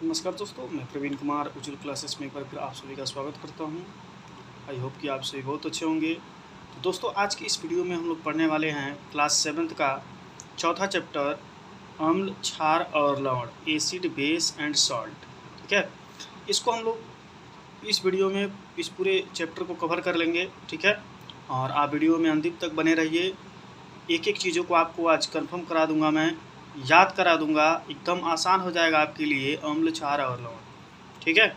नमस्कार दोस्तों, मैं प्रवीण कुमार उज्जवल क्लासेस में एक बार फिर आप सभी का स्वागत करता हूं। आई होप कि आप सभी बहुत अच्छे होंगे। तो दोस्तों, आज की इस वीडियो में हम लोग पढ़ने वाले हैं क्लास 7th का चौथा चैप्टर अम्ल, क्षार और लवण, एसिड, बेस एंड सॉल्ट। ठीक है, इसको हम लोग इस वीडियो में इस पूरे चैप्टर को कवर कर लेंगे। ठीक है, और आप वीडियो में अंतिम तक बने रहिए। एक एक चीज़ों को आपको आज कंफर्म करा दूंगा, मैं याद करा दूंगा, एकदम आसान हो जाएगा आपके लिए अम्ल, क्षार और लवण। ठीक है,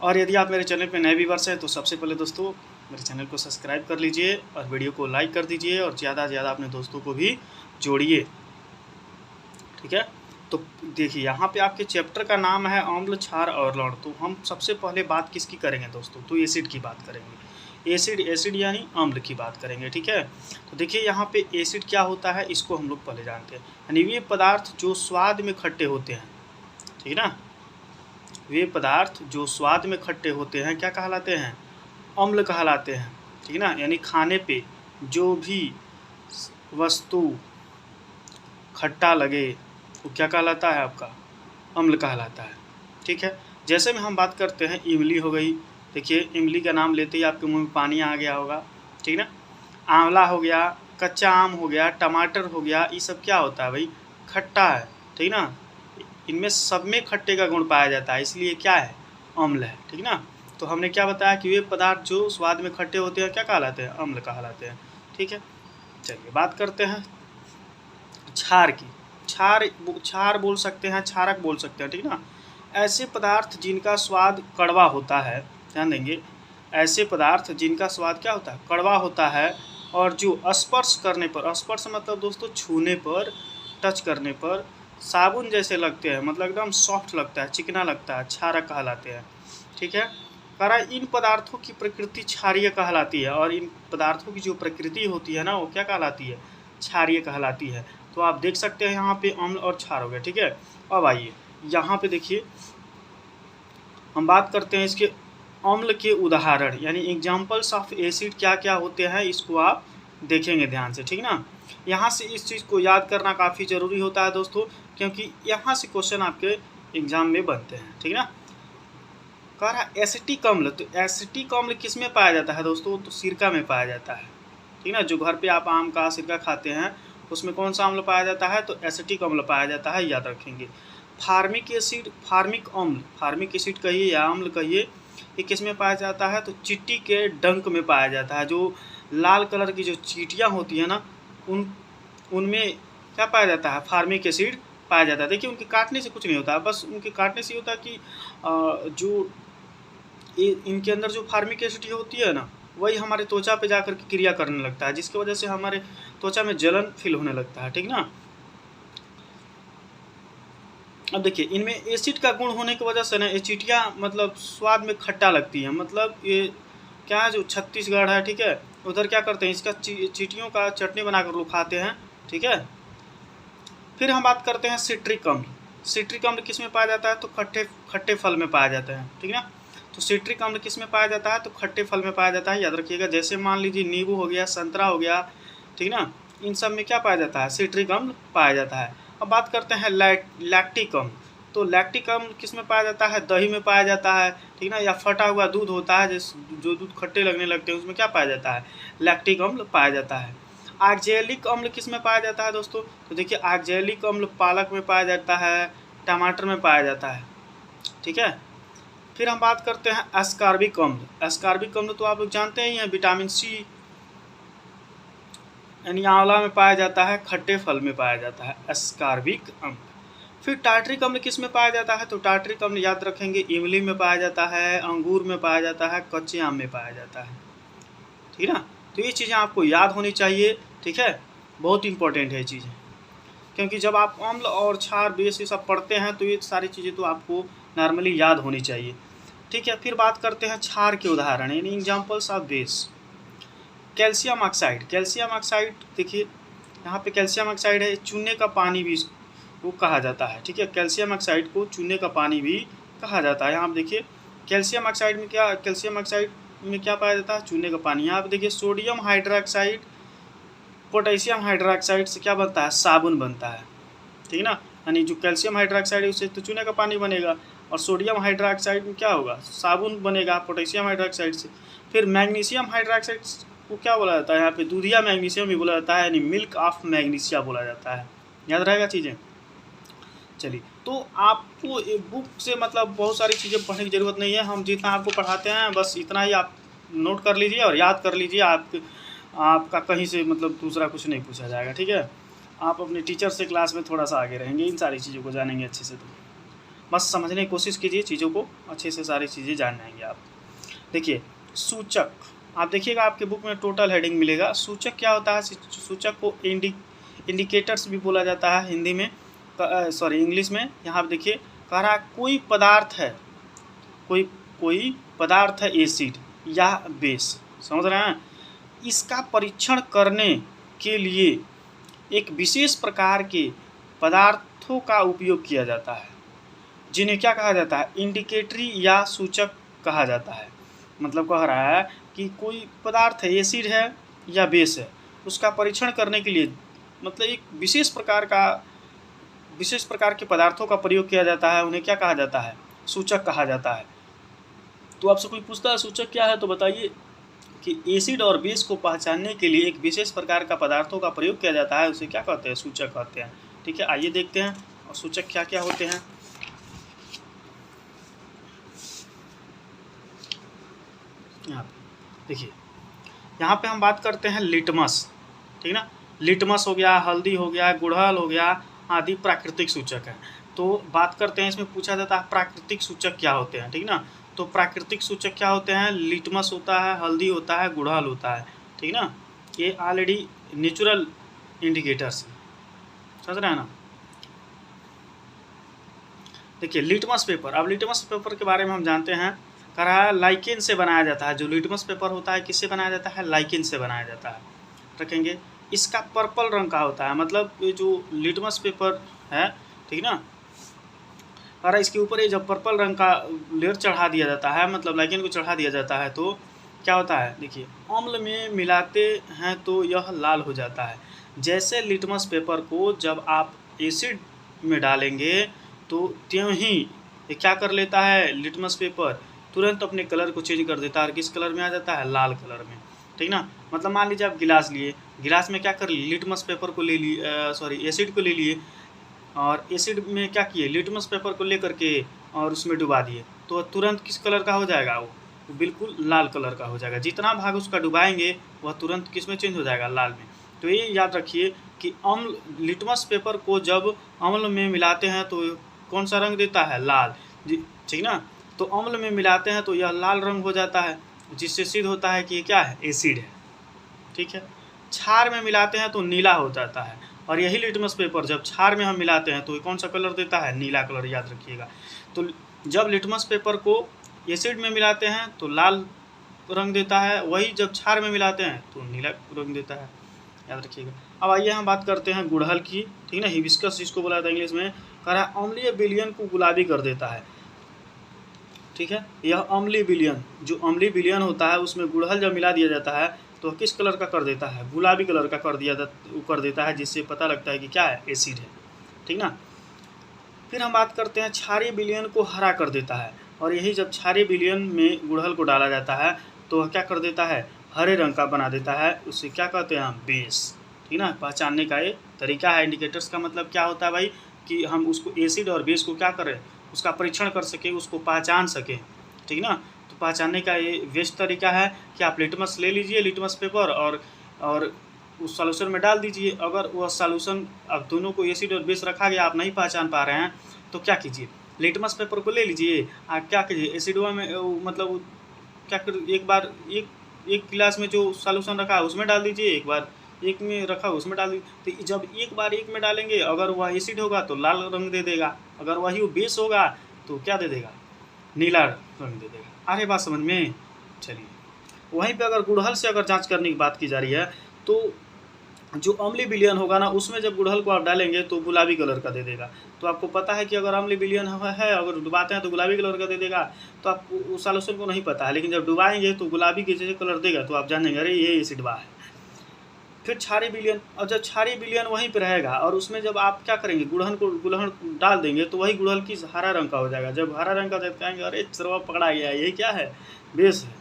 और यदि आप मेरे चैनल पे नए व्यूअर्स हैं तो सबसे पहले दोस्तों मेरे चैनल को सब्सक्राइब कर लीजिए और वीडियो को लाइक कर दीजिए और ज़्यादा से ज़्यादा अपने दोस्तों को भी जोड़िए। ठीक है, तो देखिए यहाँ पे आपके चैप्टर का नाम है अम्ल, क्षार और लवण। तो हम सबसे पहले बात किसकी करेंगे दोस्तों? तो एसिड की बात करेंगे। एसिड यानी अम्ल की बात करेंगे। ठीक है, तो देखिए यहाँ पे एसिड क्या होता है, इसको हम लोग पहले जानते हैं। यानी वे पदार्थ जो स्वाद में खट्टे होते हैं, ठीक है ना, वे पदार्थ जो स्वाद में खट्टे होते हैं क्या कहलाते हैं? अम्ल कहलाते हैं। ठीक है ना, यानी खाने पे जो भी वस्तु खट्टा लगे वो क्या कहलाता है? आपका अम्ल कहलाता है। ठीक है, जैसे में हम बात करते हैं इमली हो गई। देखिए इमली का नाम लेते ही आपके मुंह में पानी आ गया होगा। ठीक है ना, आंवला हो गया, कच्चा आम हो गया, टमाटर हो गया, ये सब क्या होता है भाई? खट्टा है। ठीक ना, इनमें सब में खट्टे का गुण पाया जाता है, इसलिए क्या है? अम्ल है। ठीक ना, तो हमने क्या बताया कि वे पदार्थ जो स्वाद में खट्टे होते हैं क्या कहलाते हैं? अम्ल कहलाते हैं। ठीक है, चलिए बात करते हैं क्षार की। क्षार बोल सकते हैं, क्षारक बोल सकते हैं। ठीक ना, ऐसे पदार्थ जिनका स्वाद कड़वा होता है, ध्यान देंगे, ऐसे पदार्थ जिनका स्वाद क्या होता है? कड़वा होता है, और जो स्पर्श करने पर, स्पर्श मतलब दोस्तों छूने पर, टच करने पर साबुन जैसे लगते हैं, मतलब एकदम सॉफ्ट लगता है, चिकना लगता है, क्षारक कहलाते हैं। ठीक है, करा इन पदार्थों की प्रकृति क्षारीय कहलाती है, और इन पदार्थों की जो प्रकृति होती है ना, वो क्या कहलाती है? क्षारीय कहलाती है। तो आप देख सकते हैं यहाँ पे अम्ल और क्षार हो गया। ठीक है, अब आइए यहाँ पे देखिए, हम बात करते हैं इसके अम्ल के उदाहरण, यानी एग्जाम्पल्स ऑफ एसिड क्या क्या होते हैं, इसको आप देखेंगे ध्यान से। ठीक ना, यहाँ से इस चीज़ को याद करना काफ़ी ज़रूरी होता है दोस्तों, क्योंकि यहाँ से क्वेश्चन आपके एग्जाम में बनते हैं। ठीक ना, कह रहा एसिटिक अम्ल, तो एसिटिक अम्ल किस में पाया जाता है दोस्तों? तो सिरका में पाया जाता है। ठीक ना, जो घर पे आप आम का सिरका खाते हैं उसमें कौन सा अम्ल पाया जाता है? तो एसिटिक अम्ल पाया जाता है, याद रखेंगे। फार्मिक एसिड, फार्मिक अम्ल, फार्मिक एसिड कहिए या अम्ल कहिए, ये किस में पाया जाता है? तो चींटी के डंक में पाया जाता है। जो लाल कलर की जो चींटियाँ होती हैं ना, उनमें क्या पाया जाता है? फार्मिक एसिड पाया जाता है। देखिए उनके काटने से कुछ नहीं होता है, बस उनके काटने से होता है कि जो इनके अंदर जो फार्मिक एसिड होती है ना, वही हमारे त्वचा पे जाकर के क्रिया करने लगता है, जिसकी वजह से हमारे त्वचा में जलन फील होने लगता है। ठीक ना, अब देखिए इनमें एसिड का गुण होने की वजह से ना ये चींटियाँ मतलब स्वाद में खट्टा लगती हैं। मतलब ये क्या है, जो छत्तीसगढ़ है, ठीक है, उधर क्या करते हैं, इसका चींटियों का चटनी बनाकर लोग खाते हैं। ठीक है, फिर हम बात करते हैं सिट्रिक अम्ल। सिट्रिक अम्ल किस में पाया जाता है? तो खट्टे फल में पाया जाता है। ठीक है ना, तो सिट्रिक अम्ल किस में पाया जाता है? तो खट्टे फल में पाया जाता है, याद रखिएगा। जैसे मान लीजिए नींबू हो गया, संतरा हो गया, ठीक ना, इन सब में क्या पाया जाता है? सिट्रिक अम्ल पाया जाता है। अब बात करते हैं लैक्टिक अम्ल। तो लैक्टिक अम्ल किस में पाया जाता है? दही में पाया जाता है। ठीक ना, या फटा हुआ दूध होता है, जो दूध खट्टे लगने लगते हैं, उसमें क्या पाया जाता है? लैक्टिक अम्ल पाया जाता है। ऑक्जेलिक अम्ल किस में पाया जाता है दोस्तों? तो देखिए ऑक्जेलिक अम्ल पालक में पाया जाता है, टमाटर में पाया जाता है। ठीक है, फिर हम बात करते हैं एस्कॉर्बिक अम्ल। एस्कॉर्बिक अम्ल तो आप लोग जानते ही हैं, विटामिन सी यानी आंवला में पाया जाता है, खट्टे फल में पाया जाता है एस्कॉर्बिक अम्ल। फिर टार्ट्रिक अम्ल किस में पाया जाता है? तो टार्ट्रिक अम्ल याद रखेंगे, इमली में पाया जाता है, अंगूर में पाया जाता है, कच्चे आम में पाया जाता है। ठीक है ना, तो ये चीज़ें आपको याद होनी चाहिए। ठीक है, बहुत इंपॉर्टेंट है ये चीज़ें, क्योंकि जब आप अम्ल और क्षार, बेस ये सब पढ़ते हैं तो ये सारी चीज़ें तो आपको नॉर्मली याद होनी चाहिए। ठीक है, फिर बात करते हैं क्षार के उदाहरण, यानी examples of base. Calcium oxide, calcium oxide देखिए यहाँ पे कैल्शियम ऑक्साइड है, चूने का पानी भी वो कहा जाता है। ठीक है, कैल्शियम ऑक्साइड को चूने का पानी भी कहा जाता है। यहाँ आप देखिए कैल्शियम ऑक्साइड में क्या, कैल्शियम ऑक्साइड में क्या पाया जाता है? चूने का पानी। यहाँ पे देखिए सोडियम हाइड्रोक्साइड, पोटेशियम हाइड्रोक्साइड से क्या बनता है? साबुन बनता है। ठीक ना। यानी जो कैल्शियम हाइड्रोक्साइड है उससे तो चूने का पानी बनेगा, और सोडियम हाइड्रोक्साइड में क्या होगा, साबुन बनेगा पोटेशियम हाइड्रोक्साइड से। फिर मैग्नीशियम हाइड्रोक्साइड को क्या बोला जाता है, यहाँ पे दूधिया मैग्नीशियम भी बोला जाता है, यानी मिल्क ऑफ मैग्नीशिया बोला जाता है। याद रहेगा चीज़ें। चलिए, तो आपको बुक से मतलब बहुत सारी चीज़ें पढ़ने की ज़रूरत नहीं है, हम जितना आपको पढ़ाते हैं बस इतना ही आप नोट कर लीजिए और याद कर लीजिए। आपका कहीं से मतलब दूसरा कुछ नहीं पूछा जाएगा, ठीक है। आप अपने टीचर से क्लास में थोड़ा सा आगे रहेंगे, इन सारी चीज़ों को जानेंगे अच्छे से। तो बस समझने की कोशिश कीजिए चीज़ों को अच्छे से, सारी चीज़ें जान जाएंगे आप। देखिए सूचक, आप देखिएगा आपके बुक में टोटल हेडिंग मिलेगा। सूचक क्या होता है, सूचक को इंडिकेटर्स भी बोला जाता है हिंदी में, सॉरी इंग्लिश में। यहाँ पर देखिए कह रहा है कोई पदार्थ है, कोई पदार्थ है एसिड या बेस, समझ रहे हैं। इसका परीक्षण करने के लिए एक विशेष प्रकार के पदार्थों का उपयोग किया जाता है, जिन्हें क्या कहा जाता है, इंडिकेटरी या सूचक कहा जाता है। मतलब कह रहा है कि कोई पदार्थ है, एसिड है या बेस है, उसका परीक्षण करने के लिए मतलब एक विशेष प्रकार के पदार्थों का प्रयोग किया जाता है, उन्हें क्या कहा जाता है, सूचक कहा जाता है। तो आपसे कोई पूछता है सूचक क्या है, तो बताइए कि एसिड और बेस को पहचानने के लिए एक विशेष प्रकार का पदार्थों का प्रयोग किया जाता है, उसे क्या कहते हैं, सूचक कहते हैं। ठीक है, आइए देखते हैं और सूचक क्या क्या होते हैं। यहाँ पे देखिए, यहाँ पे हम बात करते हैं लिटमस, ठीक ना। लिटमस हो गया, हल्दी हो गया, गुड़हल हो गया, आदि प्राकृतिक सूचक है। तो बात करते हैं, इसमें पूछा जाता है प्राकृतिक सूचक क्या होते हैं, ठीक ना। तो प्राकृतिक सूचक क्या होते हैं, लिटमस होता है, हल्दी होता है, गुड़हल होता है, ठीक ना। ये ऑलरेडी नेचुरल इंडिकेटर्स हैं, समझ रहे हैं ना। देखिए लिटमस पेपर, अब लिटमस पेपर के बारे में हम जानते हैं। कह रहा है लाइकेन से बनाया जाता है। जो लिटमस पेपर होता है किससे बनाया जाता है, लाइकेन से बनाया जाता है। रखेंगे, इसका पर्पल रंग का होता है, मतलब ये जो लिटमस पेपर है, ठीक ना, और इसके ऊपर ये जब पर्पल रंग का लेयर चढ़ा दिया जाता है, मतलब लाइकेन को चढ़ा दिया जाता है, तो क्या होता है, देखिए अम्ल में मिलाते हैं तो यह लाल हो जाता है। जैसे लिटमस पेपर को जब आप एसिड में डालेंगे तो त्यों ही ये क्या कर लेता है, लिटमस पेपर तुरंत अपने कलर को चेंज कर देता है और किस कलर में आ जाता है, लाल कलर में, ठीक ना। मतलब मान लीजिए आप गिलास लिए, गिलास में क्या कर लिए, लिटमस पेपर को ले लिए, सॉरी एसिड को ले लिए, और एसिड में क्या किए, लिटमस पेपर को लेकर के और उसमें डुबा दिए, तो तुरंत किस कलर का हो जाएगा, वो बिल्कुल लाल कलर का हो जाएगा। जितना भाग उसका डुबाएंगे वह तुरंत किस में चेंज हो जाएगा, लाल में। तो ये याद रखिए कि अम्ल, लिटमस पेपर को जब अम्ल में मिलाते हैं तो कौन सा रंग देता है, लाल, ठीक ना। तो अम्ल में मिलाते हैं तो यह लाल रंग हो जाता है, जिससे सिद्ध होता है कि ये क्या है, एसिड है, ठीक है। क्षार में मिलाते हैं तो नीला हो जाता है, और यही लिटमस पेपर जब क्षार में हम मिलाते हैं तो ये कौन सा कलर देता है, नीला कलर, याद रखिएगा। तो जब लिटमस पेपर को एसिड में मिलाते हैं तो लाल रंग देता है, वही जब क्षार में मिलाते हैं तो नीला रंग देता है, याद रखिएगा। अब आइए हम बात करते हैं गुड़हल की, ठीक ना, हिबिस्कस जिसको बोला था इंग्लिश में। कह रहा है अम्लीय विलयन को गुलाबी कर देता है, ठीक है। यह अम्लीय विलयन, जो अम्लीय विलयन होता है उसमें गुड़हल जब मिला दिया जाता है तो किस कलर का कर देता है, गुलाबी कलर का कर देता है, जिससे पता लगता है कि क्या है, एसिड है, ठीक ना। फिर हम बात करते हैं क्षारीय विलयन को हरा कर देता है, और यही जब क्षारीय विलयन में गुड़हल को डाला जाता है तो वह क्या कर देता है, हरे रंग का बना देता है, उससे क्या कहते हैं हम, बेस, ठीक ना। पहचानने का ये तरीका है। इंडिकेटर्स का मतलब क्या होता है भाई, कि हम उसको एसिड और बेस को क्या करें, उसका परीक्षण कर सकें, उसको पहचान सकें, ठीक ना। तो पहचानने का ये बेस्ट तरीका है कि आप लिटमस ले लीजिए, लिटमस पेपर, और उस सॉल्यूशन में डाल दीजिए। अगर वह सॉल्यूशन, अब दोनों को एसिड और बेस रखा गया, आप नहीं पहचान पा रहे हैं, तो क्या कीजिए, लिटमस पेपर को ले लीजिए, आप क्या कीजिए, एसिडवा में मतलब क्या कर, एक बार एक गिलास में जो सॉल्यूशन रखा है उसमें डाल दीजिए, एक बार एक में रखा उसमें डाल दीजिए। तो जब एक बार एक में डालेंगे, अगर वह एसिड होगा तो लाल रंग दे देगा, अगर वही बेस होगा तो क्या दे देगा, नीला रंग दे देगा। अरे बात समझ में। चलिए, वहीं पे अगर गुड़हल से अगर जांच करने की बात की जा रही है, तो जो अम्लीय विलयन होगा ना, उसमें जब गुड़हल को आप डालेंगे तो गुलाबी कलर का दे देगा। तो आपको पता है कि अगर अम्लीय विलयन है, अगर डुबाते हैं तो गुलाबी कलर का दे देगा, तो आपको उस सॉल्यूशन को नहीं पता है, लेकिन जब डुबाएंगे तो गुलाबी के जैसे कलर देगा, तो आप जानेंगे अरे ये एसिड बा है, फिर क्षारीय विलयन, और जब क्षारीय विलयन वहीं पे रहेगा और उसमें जब आप क्या करेंगे, गुड़हन डाल देंगे तो वही गुड़हल की हरा रंग का हो जाएगा। जब हरा रंग का देखेंगे अरे चरवा पकड़ा गया, ये क्या है, बेस है।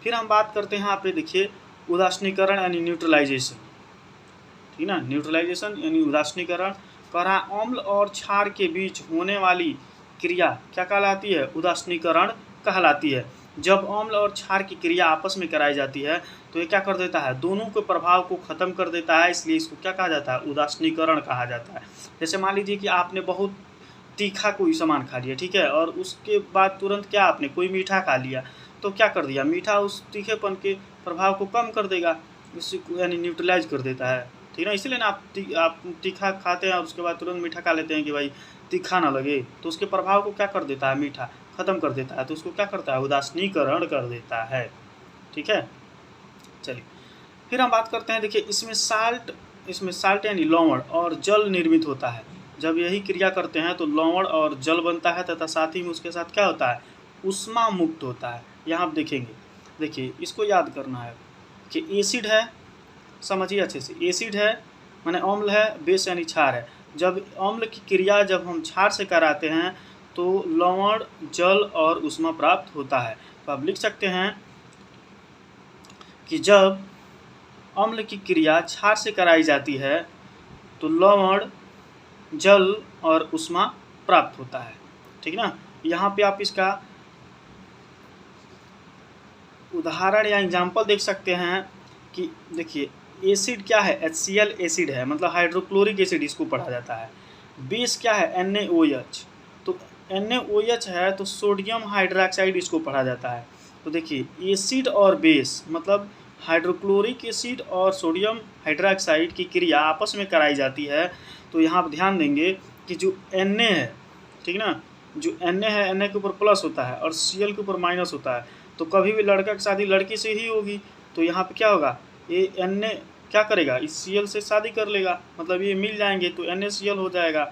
फिर हम बात करते हैं यहाँ पे देखिए उदासीनीकरण यानी न्यूट्रलाइजेशन, ठीक ना। न्यूट्रलाइजेशन यानी उदासीनीकरण। कहा अम्ल और क्षार के बीच होने वाली क्रिया क्या कहलाती है, उदासीनीकरण कहलाती है। जब अम्ल और क्षार की क्रिया आपस में कराई जाती है तो ये क्या कर देता है, दोनों के प्रभाव को खत्म कर देता है, इसलिए इसको क्या कहा जाता है, उदासीनीकरण कहा जाता है। जैसे मान लीजिए कि आपने बहुत तीखा कोई सामान खा लिया, ठीक है, और उसके बाद तुरंत क्या आपने कोई मीठा खा लिया, तो क्या कर दिया, मीठा उस तीखेपन के प्रभाव को कम कर देगा, इसी को यानी न्यूट्रलाइज कर देता है, ठीक ना। इसीलिए ना आप तीखा खाते हैं और उसके बाद तुरंत मीठा खा लेते हैं कि भाई तीखा ना लगे, तो उसके प्रभाव को क्या कर देता है, मीठा खत्म कर देता है, तो उसको क्या करता है, उदासीनीकरण कर देता है, ठीक है। चलिए फिर हम बात करते हैं, देखिए इसमें साल्ट यानी लवण और जल निर्मित होता है। जब यही क्रिया करते हैं तो लवण और जल बनता है तथा साथ ही में उसके साथ क्या होता है, उष्मा मुक्त होता है। यहाँ आप देखेंगे, देखिए इसको याद करना है कि एसिड है, समझिए अच्छे से, एसिड है माने अम्ल है, बेस यानी क्षार है। जब अम्ल की क्रिया जब हम क्षार से कराते हैं तो लवण जल और उष्मा प्राप्त होता है। तो आप लिख सकते हैं कि जब अम्ल की क्रिया क्षार से कराई जाती है तो लवण जल और उष्मा प्राप्त होता है, ठीक ना। यहाँ पे आप इसका उदाहरण या एग्जाम्पल देख सकते हैं कि देखिए एसिड क्या है, HCl एसिड है, मतलब हाइड्रोक्लोरिक एसिड इसको पढ़ा जाता है। बेस क्या है, NaOH, तो NaOH है तो सोडियम हाइड्रोक्साइड इसको पढ़ा जाता है। तो देखिए एसिड और बेस मतलब हाइड्रोक्लोरिक एसिड और सोडियम हाइड्रोक्साइड की क्रिया आपस में कराई जाती है। तो यहाँ आप ध्यान देंगे कि जो Na है, ठीक ना, जो Na है, Na के ऊपर प्लस होता है और Cl के ऊपर माइनस होता है, तो कभी भी लड़का की शादी लड़की से ही होगी, तो यहाँ पे क्या होगा, ये Na क्या करेगा, इस Cl से शादी कर लेगा, मतलब ये मिल जाएंगे तो NaCl हो जाएगा।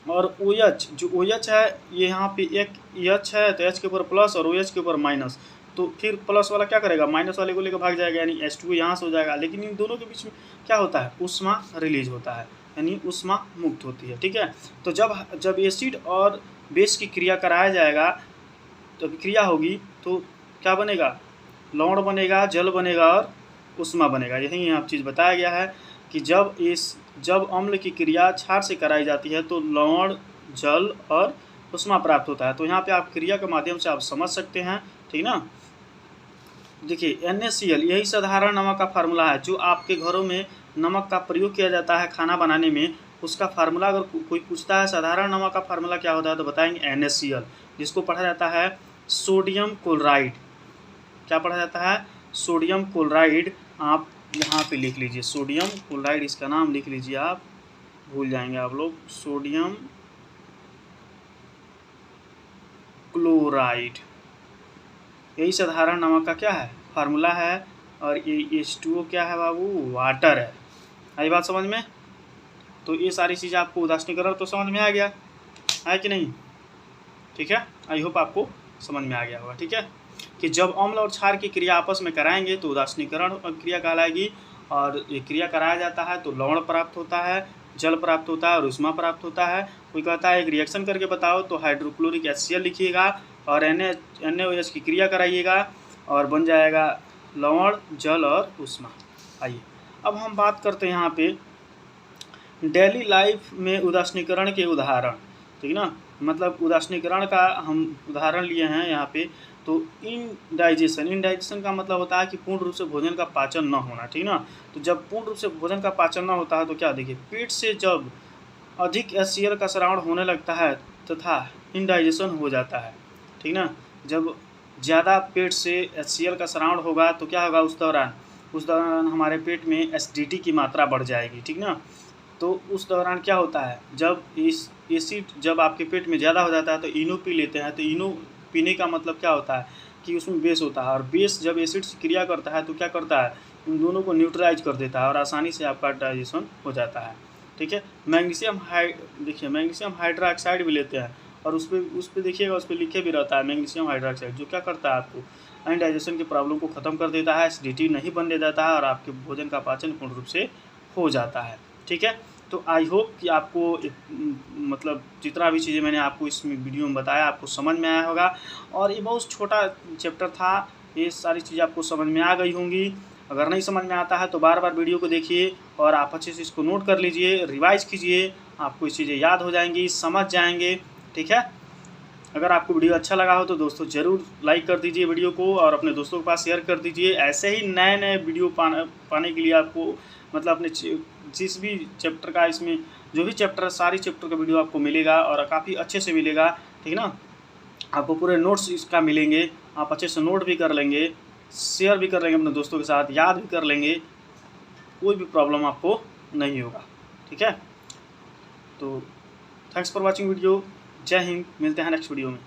और OH, जो OH है ये यहाँ पे एक H है तो H के ऊपर प्लस और OH के ऊपर माइनस, तो फिर प्लस वाला क्या करेगा, माइनस वाले को लेकर भाग जाएगा, यानी H2 यहाँ से हो जाएगा। लेकिन इन दोनों के बीच में क्या होता है, उष्मा रिलीज होता है, यानी उष्मा मुक्त होती है, ठीक है। तो जब एसिड और बेस की क्रिया कराया जाएगा तो क्रिया होगी तो क्या बनेगा, लवण बनेगा, जल बनेगा और उष्मा बनेगा। यही यहाँ चीज़ बताया गया है कि जब अम्ल की क्रिया क्षार से कराई जाती है तो लवण जल और उष्मा प्राप्त होता है। तो यहाँ पे आप क्रिया के माध्यम से आप समझ सकते हैं, ठीक ना। देखिए NaCl यही साधारण नमक का फार्मूला है, जो आपके घरों में नमक का प्रयोग किया जाता है खाना बनाने में, उसका फार्मूला अगर कोई पूछता है साधारण नमक का फार्मूला क्या होता है तो बताएंगे NaCl, जिसको पढ़ा जाता है सोडियम क्लोराइड। क्या पढ़ा जाता है, सोडियम क्लोराइड। आप यहाँ पे लिख लीजिए सोडियम क्लोराइड, इसका नाम लिख लीजिए, आप भूल जाएंगे आप लोग, सोडियम क्लोराइड यही साधारण नमक का क्या है, फार्मूला है। और ये H2O क्या है बाबू, वाटर है। आई बात समझ में। तो ये सारी चीज़ें आपको उदासीनीकरण तो समझ में आ गया है कि नहीं, ठीक है। आई होप आपको समझ में आ गया होगा, ठीक है, कि जब अम्ल और क्षार की क्रिया आपस में कराएंगे तो उदासीनीकरण क्रिया कहलाएगी, और ये क्रिया कराया जाता है तो लवण प्राप्त होता है, जल प्राप्त होता है और उष्मा प्राप्त होता है। कोई कहता है एक रिएक्शन करके बताओ तो हाइड्रोक्लोरिक HCl लिखिएगा और NaOH की क्रिया कराइएगा और बन जाएगा लवण जल और उष्मा। आइए अब हम बात करते हैं यहाँ पे डेली लाइफ में उदासीनीकरण के उदाहरण, ठीक ना। मतलब उदासीनीकरण का हम उदाहरण लिए हैं यहाँ पे। तो इनडाइजेशन का मतलब होता है कि पूर्ण रूप से भोजन का पाचन न होना, ठीक ना। तो जब पूर्ण रूप से भोजन का पाचन न होता है तो क्या, देखिए पेट से जब अधिक HCl का स्राव होने लगता है तथा इनडाइजेशन हो जाता है, ठीक ना। जब ज़्यादा पेट से HCl का स्राव होगा तो क्या होगा, उस दौरान हमारे पेट में एसिडिटी की मात्रा बढ़ जाएगी, ठीक ना। तो उस दौरान क्या होता है, जब इस एसिड जब आपके पेट में ज़्यादा हो जाता है तो इनो पी लेते हैं। तो इनो पीने का मतलब क्या होता है कि उसमें बेस होता है, और बेस जब एसिड से क्रिया करता है तो क्या करता है, उन दोनों को न्यूट्रलाइज कर देता है और आसानी से आपका डाइजेशन हो जाता है, ठीक है। देखिए मैग्नीशियम हाइड्रोक्साइड भी लेते हैं और उस पर देखिएगा, उस पर लिखे भी रहता है मैग्नीशियम हाइड्रोक्साइड, जो क्या करता है आपको एंड डाइजेशन की प्रॉब्लम को ख़त्म कर देता है, एसिडिटी नहीं बनने देता है और आपके भोजन का पाचन पूर्ण रूप से हो जाता है। ठीक है, तो आई होप कि आपको मतलब जितना भी चीज़ें मैंने आपको इस वीडियो में बताया आपको समझ में आया होगा। और ये बहुत छोटा चैप्टर था, ये सारी चीज़ें आपको समझ में आ गई होंगी। अगर नहीं समझ में आता है तो बार बार वीडियो को देखिए और आप अच्छे से इसको नोट कर लीजिए, रिवाइज कीजिए, आपको ये चीज़ें याद हो जाएंगी, समझ जाएंगे। ठीक है, अगर आपको वीडियो अच्छा लगा हो तो दोस्तों ज़रूर लाइक कर दीजिए वीडियो को और अपने दोस्तों के पास शेयर कर दीजिए। ऐसे ही नए नए वीडियो पाने के लिए आपको मतलब अपने जिस भी चैप्टर का, इसमें जो भी चैप्टर है सारी चैप्टर का वीडियो आपको मिलेगा और काफ़ी अच्छे से मिलेगा। ठीक है ना, आपको पूरे नोट्स इसका मिलेंगे, आप अच्छे से नोट भी कर लेंगे, शेयर भी कर लेंगे अपने दोस्तों के साथ, याद भी कर लेंगे, कोई भी प्रॉब्लम आपको नहीं होगा। ठीक है, तो थैंक्स फॉर वॉचिंग वीडियो। जय हिंद, मिलते हैं नेक्स्ट वीडियो में।